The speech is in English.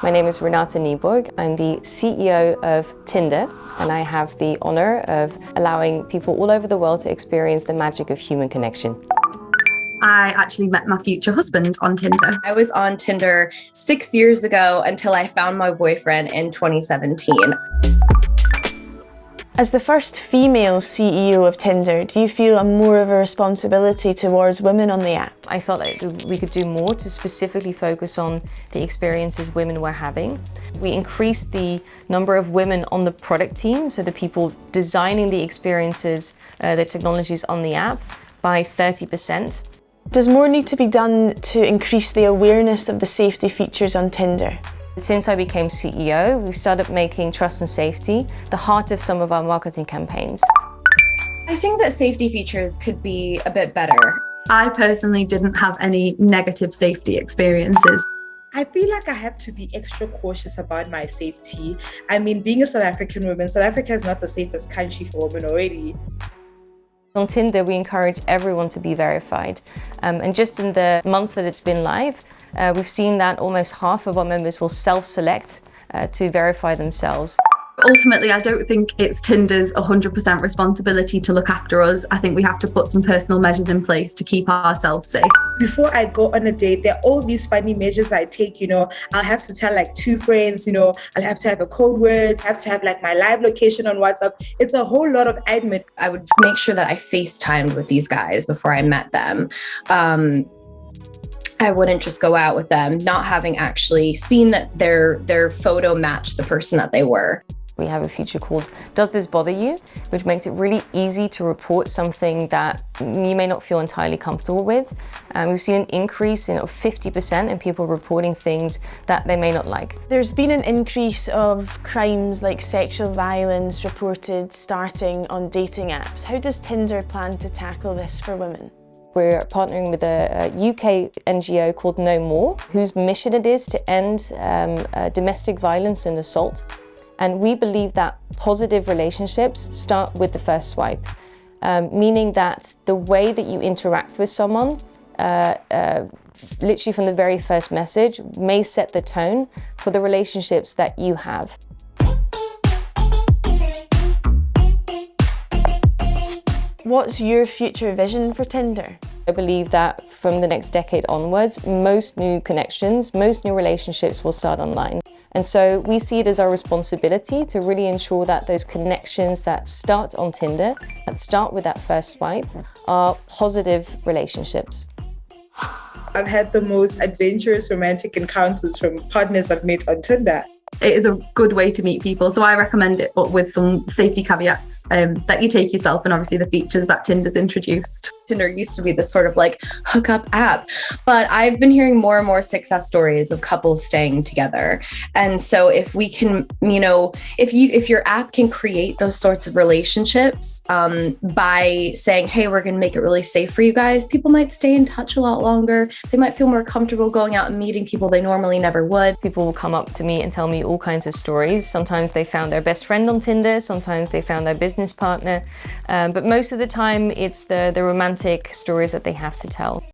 My name is Renate Nyborg. I'm the CEO of Tinder, and I have the honor of allowing people all over the world to experience the magic of human connection. I actually met my future husband on Tinder. I was on Tinder 6 years ago until I found my boyfriend in 2017. As the first female CEO of Tinder, do you feel more of a responsibility towards women on the app? I felt like we could do more to specifically focus on the experiences women were having. We increased the number of women on the product team, so the people designing the experiences, the technologies on the app, by 30%. Does more need to be done to increase the awareness of the safety features on Tinder? Since I became CEO, we've started making trust and safety the heart of some of our marketing campaigns. I think that safety features could be a bit better. I personally didn't have any negative safety experiences. I feel like I have to be extra cautious about my safety. I mean, being a South African woman, South Africa is not the safest country for women already. On Tinder, we encourage everyone to be verified. And just in the months that it's been live, we've seen that almost half of our members will self-select to verify themselves. Ultimately, I don't think it's Tinder's 100% responsibility to look after us. I think we have to put some personal measures in place to keep ourselves safe. Before I go on a date, there are all these funny measures I take, I'll have to tell like 2 friends, I'll have to have a code word, have to have like my live location on WhatsApp. It's a whole lot of admin. I would make sure that I FaceTimed with these guys before I met them. I wouldn't just go out with them, not having actually seen that their photo matched the person that they were. We have a feature called Does This Bother You?, which makes it really easy to report something that you may not feel entirely comfortable with. We've seen an increase of 50% in people reporting things that they may not like. There's been an increase of crimes like sexual violence reported starting on dating apps. How does Tinder plan to tackle this for women? We're partnering with a UK NGO called No More, whose mission it is to end domestic violence and assault. And we believe that positive relationships start with the first swipe, meaning that the way that you interact with someone, literally from the very first message, may set the tone for the relationships that you have. What's your future vision for Tinder? I believe that from the next decade onwards, most new connections, most new relationships will start online. And so we see it as our responsibility to really ensure that those connections that start on Tinder, that start with that first swipe, are positive relationships. I've had the most adventurous romantic encounters from partners I've met on Tinder. It is a good way to meet people, so I recommend it, but with some safety caveats that you take yourself, and obviously the features that Tinder's introduced. Tinder used to be this sort of like hookup app, but I've been hearing more and more success stories of couples staying together. And so if we can, if your app can create those sorts of relationships by saying, hey, we're going to make it really safe for you guys, people might stay in touch a lot longer. They might feel more comfortable going out and meeting people they normally never would. People will come up to me and tell me all kinds of stories. Sometimes they found their best friend on Tinder, sometimes they found their business partner, but most of the time it's the romantic stories that they have to tell.